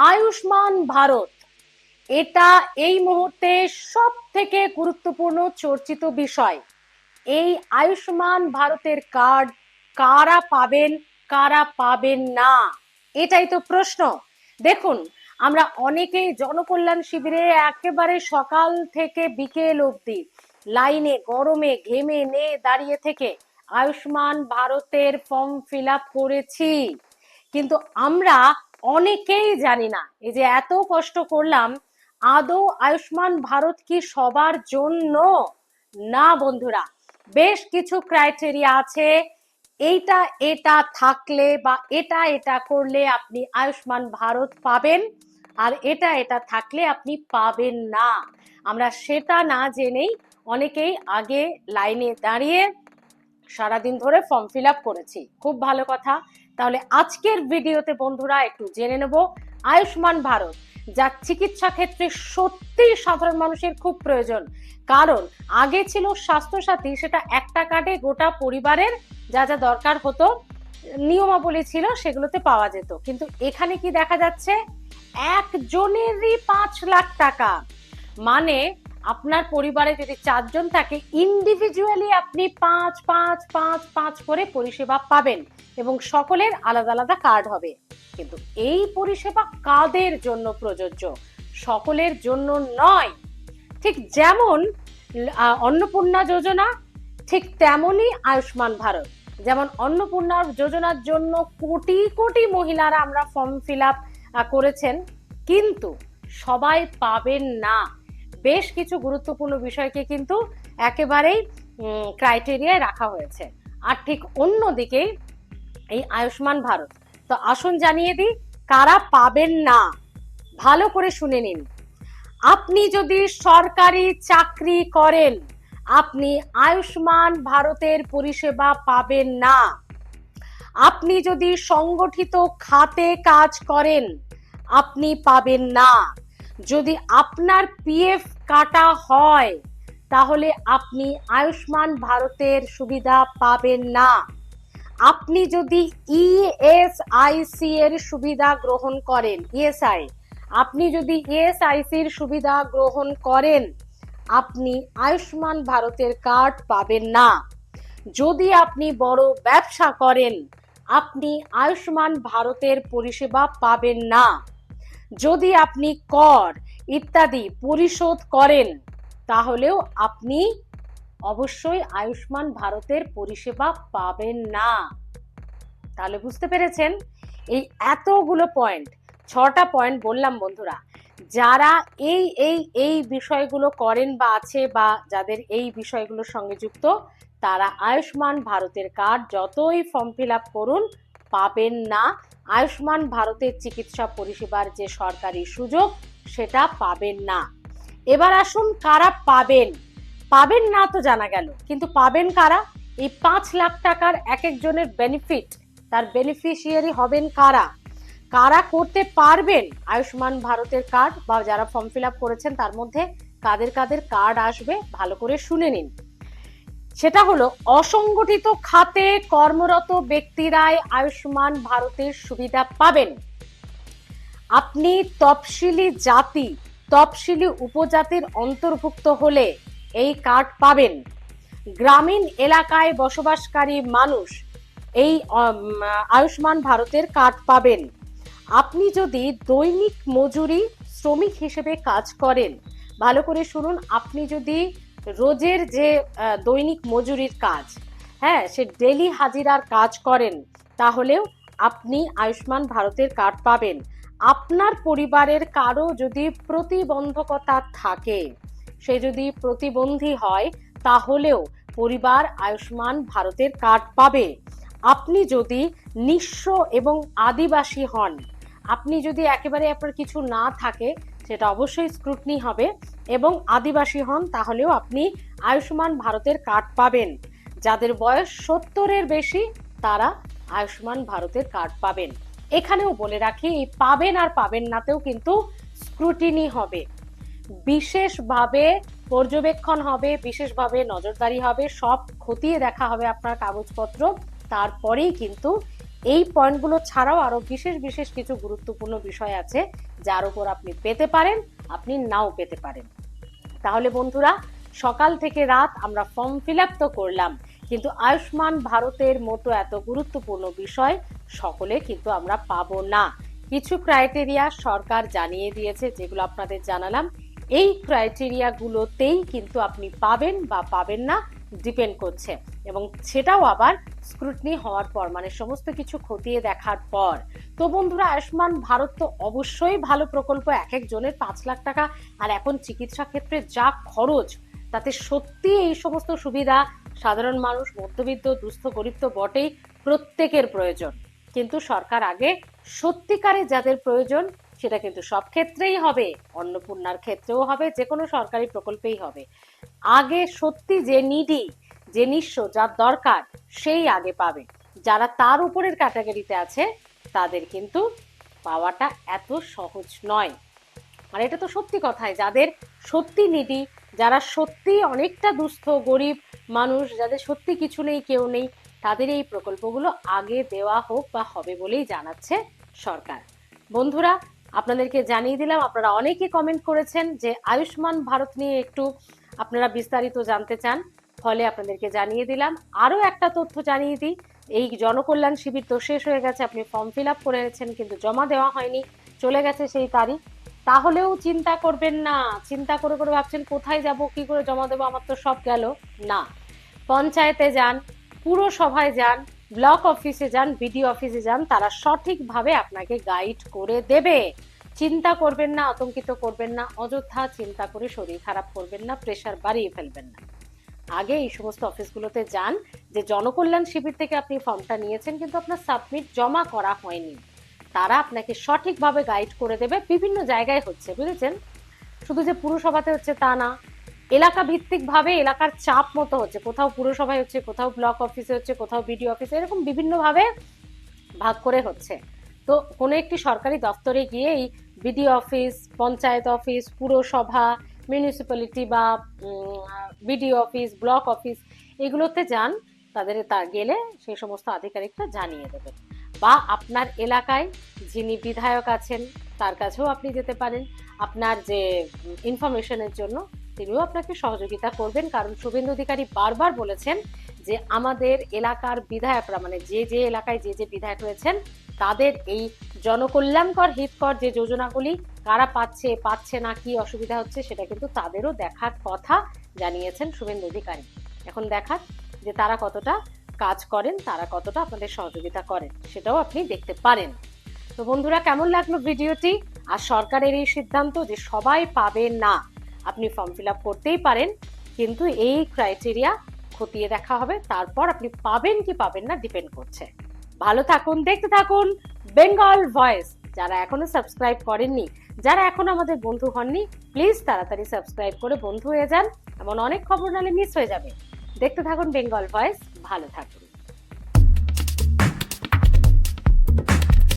আয়ুষ্মান ভারত এটা এই মুহূর্তে সব থেকে গুরুত্বপূর্ণ চর্চিত বিষয়। এই আয়ুষ্মান ভারতের কার্ড কারা পাবেন, কারা পাবেন না, এটাই তো প্রশ্ন। দেখুন, আমরা অনেকেই জনকল্যাণ শিবিরে একেবারে সকাল থেকে বিকেল অবধি লাইনে গরমে ঘেমে নে দাঁড়িয়ে থেকে আয়ুষ্মান ভারতের ফর্ম ফিল আপ করেছি, কিন্তু আমরা অনেকেই জানি না এই যে এত কষ্ট করলাম, আদৌ আয়ুষ্মান ভারত কি সবার জন্য? না বন্ধুরা, বেশ কিছু ক্রাইটেরিয়া আছে। এইটা এটা থাকলে বা এটা এটা করলে আপনি আয়ুষ্মান ভারত পাবেন, আর এটা এটা থাকলে আপনি পাবেন না। আমরা সেটা না জেনেই অনেকেই আগে লাইনে দাঁড়িয়ে সারাদিন ধরে ফর্ম ফিল আপ করেছি। খুব ভালো কথা। তাহলে আজকের ভিডিওতে বন্ধুরা একটু জেনে নেব আয়ুষ্মান ভারত, যা চিকিৎসা ক্ষেত্রে সত্যি সাধারণ মানুষের খুব প্রয়োজন। কারণ আগে ছিল স্বাস্থ্যসাথী, সেটা একটা কার্ডে গোটা পরিবারের যা যা দরকার হতো, নিয়মাবলী ছিল, সেগুলোতে পাওয়া যেত। কিন্তু এখানে কি দেখা যাচ্ছে, একজনেরই 5 লাখ টাকা। মানে আপনার পরিবারে যদি 4 জন থাকে, ইন্ডিভিজুয়ালি আপনি 5 করে পরিষেবা পাবেন এবং সকলের আলাদা আলাদা কার্ড হবে। কিন্তু এই পরিষেবা কাদের জন্য প্রযোজ্য? সকলের জন্য নয়। ঠিক যেমন অন্নপূর্ণা যোজনা, ঠিক তেমনই আয়ুষ্মান ভারত। যেমন অন্নপূর্ণা যোজনার জন্য কোটি কোটি মহিলারা আমরা ফর্ম ফিল আপ করেছেন, কিন্তু সবাই পাবেন না। বেশ কিছু গুরুত্বপূর্ণ বিষয়কে কিন্তু একেবারেই ক্রাইটেরিয়ায় রাখা হয়েছে। আর ঠিক অন্যদিকে এই আয়ুষ্মান ভারত, তো আসুন জানিয়ে দিই কারা পাবেন না। ভালো করে শুনে নিন। আপনি যদি সরকারি চাকরি করেন, আপনি আয়ুষ্মান ভারতের পরিষেবা পাবেন না। আপনি যদি সংগঠিত খাতে কাজ করেন, আপনি পাবেন না। যদি আপনার পিএফ কাটা হয়, তাহলে আপনি আয়ুষ্মান ভারতের সুবিধা পাবেন না। আপনি যদি ইএসআইসি এর সুবিধা গ্রহণ করেন, ইএসআই, আপনি যদি ইএসআইসির সুবিধা গ্রহণ করেন, আপনি আয়ুষ্মান ভারতের কার্ড পাবেন না। যদি আপনি বড় ব্যবসা করেন, আপনি আয়ুষ্মান ভারতের পরিষেবা পাবেন না। যদি আপনি কর ইত্যাদি পরিশোধ করেন, তাহলেও আপনি অবশ্যই আয়ুষ্মান ভারতের পরিষেবা পাবেন না। তাহলে বুঝতে পেরেছেন, এই এতগুলো পয়েন্ট, 6টা পয়েন্ট বললাম বন্ধুরা। যারা এই এই এই বিষয়গুলো করেন বা আছে, বা যাদের এই বিষয়গুলোর সঙ্গে যুক্ত, তারা আয়ুষ্মান ভারতের কার্ড যতই ফর্ম ফিল আপ করুন পাবেন না। আয়ুষ্মান ভারতের চিকিৎসা পরিষেবার যে সরকারি সুযোগ, সেটা পাবেন না। এবার আসুন কারা পাবেন। পাবেন না তো জানা গেল, কিন্তু পাবেন কারা? এই 5 লাখ টাকার এক একজনের বেনিফিট, তার বেনিফিশিয়ারি হবেন কারা? কারা করতে পারবেন আয়ুষ্মান ভারতের কার্ড, বা যারা ফর্ম ফিল আপ করেছেন তার মধ্যে কাদের কাদের কার্ড আসবে ভালো করে শুনে নিন। সেটা হলো, অসংগঠিত খাতে কর্মরত ব্যক্তিরাই আয়ুষ্মান ভারতের সুবিধা পাবেন। আপনি তফসিলি জাতি, তফসিলি উপজাতির অন্তর্ভুক্ত হলে এই কার্ড পাবেন। গ্রামীণ এলাকায় বসবাসকারী মানুষ এই আয়ুষ্মান ভারতের কার্ড পাবেন। আপনি যদি দৈনিক মজুরি শ্রমিক হিসেবে কাজ করেন, ভালো করে শুনুন, আপনি যদি রোজের যে দৈনিক মজুরির কাজ, হ্যাঁ, সে ডেলি হাজিরার কাজ করেন, তাহলেও আপনি আয়ুষ্মান ভারতের কার্ড পাবেন। আপনার পরিবারের কারো যদি প্রতিবন্ধকতা থাকে, সে যদি প্রতিবন্ধী হয়, তাহলেও পরিবার আয়ুষ্মান ভারতের কার্ড পাবে। আপনি যদি নিঃস্ব এবং আদিবাসী হন, আপনি যদি একেবারে আপনার কিছু না থাকে, সেটা অবশ্যই স্ক্রুটনি হবে, এবং আদিবাসী হন, তাহলেও আপনি আয়ুষ্মান ভারতের কার্ড পাবেন। যাদের বয়স 70-এর বেশি, তারা আয়ুষ্মান ভারতের কার্ড পাবেন। এখানেও বলে রাখি, এই পাবেন আর পাবেন নাতেও কিন্তু স্ক্রুটিনি হবে, বিশেষভাবে পর্যবেক্ষণ হবে, বিশেষভাবে নজরদারি হবে, সব খতিয়ে দেখা হবে আপনার কাগজপত্র, তারপরেই কিন্তু এই পয়েন্টগুলো ছাড়াও আরো বিশেষ বিশেষ কিছু গুরুত্বপূর্ণ বিষয় আছে যার উপর আপনি পেতে পারেন, আপনি নাও পেতে পারেন। তাহলে বন্ধুরা, সকাল থেকে রাত আমরা ফর্ম ফিল আপ তো করলাম, কিন্তু আয়ুষ্মান ভারতের মতো এত গুরুত্বপূর্ণ বিষয় সকলে কিন্তু আমরা পাবো না। কিছু ক্রাইটেরিয়া সরকার জানিয়ে দিয়েছে, যেগুলো আপনাদের জানালাম। এই ক্রাইটেরিয়া গুলোতেই কিন্তু আপনি পাবেন বা পাবেন না, ডিপেন্ড করছে, এবং সেটাও আবার স্ক্রুটনি হওয়ার পর, মানে সমস্ত কিছু খতিয়ে দেখার পর। তো বন্ধুরা, আয়ুষ্মান ভারত তো অবশ্যই ভালো প্রকল্প, এক একজনের 5 লাখ টাকা, আর এখন চিকিৎসা ক্ষেত্রে যা খরচ, তাতে সত্যি এই সমস্ত সুবিধা সাধারণ মানুষ, মধ্যবিত্ত, দুস্থ, গরিব তো বটেই, প্রত্যেকের প্রয়োজন। কিন্তু সরকার আগে সত্যিকারে যাদের প্রয়োজন, সেটা কিন্তু সব ক্ষেত্রেই হবে, অন্নপূর্ণার ক্ষেত্রেও হবে, যে কোনো সরকারি প্রকল্পেই হবে, আগে সত্যি যে নিডি, যে নিঃস্ব, যার দরকার, সেই আগে পাবে। যারা তার উপরের ক্যাটাগরিতে আছে তাদের কিন্তু পাওয়াটা এত সহজ নয়। আর এটা তো সত্যি কথাই, যাদের সত্যি নিডি, যারা সত্যি অনেকটা দুস্থ গরিব মানুষ, যাদের সত্যি কিছু নেই, কেউ নেই, তাদের এই প্রকল্পগুলো আগে দেওয়া হোক বা হবে বলেই জানাচ্ছে সরকার। বন্ধুরা, আপনাদেরকে জানিয়ে দিলাম, আপনারা অনেকে কমেন্ট করেছেন যে আয়ুষ্মান ভারত নিয়ে একটু আপনারা বিস্তারিত জানতে চান, ফলে আপনাদেরকে জানিয়ে দিলাম। আরো একটা তথ্য জানিয়ে দিই, এই জনকল্যাণ শিবির তো শেষ হয়ে গেছে, আপনি ফর্ম ফিল আপ করেছেন কিন্তু জমা দেওয়া হয়নি, চলে গেছে সেই তারিখ। তাহলেও চিন্তা করবেন না, চিন্তা করে করে ভাবছেন কোথায় যাব, কি করে জমা দেবো, আমার তো সব গেল। না, পঞ্চায়েতে যান, পুরসভায় যান, ব্লক অফিসে যান, বিডিও অফিসে যান, তারা সঠিকভাবে আপনাকে গাইড করে দেবে। চিন্তা করবেন না, আতঙ্কিত করবেন না, অযথা চিন্তা করে শরীর খারাপ করবেন না, প্রেশার বাড়িয়ে ফেলবেন না। আগে এই সমস্ত অফিসগুলোতে যান, যে জনকল্যাণ শিবির থেকে আপনি ফর্মটা নিয়েছেন কিন্তু আপনার সাবমিট জমা করা হয়নি, তারা আপনাকে সঠিকভাবে গাইড করে দেবে। বিভিন্ন জায়গায় হচ্ছে, বুঝেছেন, শুধু যে পুরসভাতে হচ্ছে তা না, এলাকা ভিত্তিক ভাবে এলাকার চাপ মতো হচ্ছে, কোথাও পুরসভায় হচ্ছে, কোথাও ব্লক অফিসে হচ্ছে, কোথাও বিডিও অফিসে, এরকম বিভিন্ন ভাবে ভাগ করে হচ্ছে। তো কোনো একটি সরকারি দপ্তরে গিয়েই বিডিও অফিস, পঞ্চায়েত অফিস, পুরসভা, মিউনিসিপ্যালিটি বা বিডিও অফিস, ব্লক অফিস, এগুলোতে যান, তাদের তা গেলে সেই সমস্ত আধিকারিকরা জানিয়ে দেবেন। বা আপনার এলাকায় যিনি বিধায়ক আছেন তার কাছেও আপনি যেতে পারেন, আপনার যে ইনফরমেশনের জন্য, তিনিও আপনাকে সহযোগিতা করবেন। কারণ শুভেন্দু অধিকারী বারবার বলেছেন যে আমাদের এলাকার বিধায়করা, মানে যে যে এলাকায় যে যে বিধায়ক রয়েছেন, তাদের এই জনকল্যাণকর হিতকর যে যোজনাগুলি কারা পাচ্ছে, পাচ্ছে না, কি অসুবিধা হচ্ছে, সেটা কিন্তু তাদেরও দেখার কথা জানিয়েছেন শুভেন্দু অধিকারী। এখন দেখার যে তারা কতটা কাজ করেন, তারা কতটা আপনাদের সহযোগিতা করেন, সেটাও আপনি দেখতে পারেন। তো বন্ধুরা, কেমন লাগলো ভিডিওটি? আর সরকারের এই সিদ্ধান্ত যে সবাই পাবে না, আপনি ফর্ম ফিল আপ করতেই পারেন, কিন্তু এই ক্রাইটেরিয়া খতিয়ে দেখা হবে, তারপর আপনি পাবেন কি পাবেন না ডিপেন্ড করছে। ভালো থাকুন, দেখতে থাকুন বেঙ্গল ভয়েস। যারা এখনো সাবস্ক্রাইব করেননি, যারা এখনো আমাদের বন্ধু হননি, প্লিজ তাড়াতাড়ি সাবস্ক্রাইব করে বন্ধু হয়ে যান, এমন অনেক খবর নালে মিস হয়ে যাবে। দেখতে থাকুন বেঙ্গল ভয়েস, ভালো থাকুন।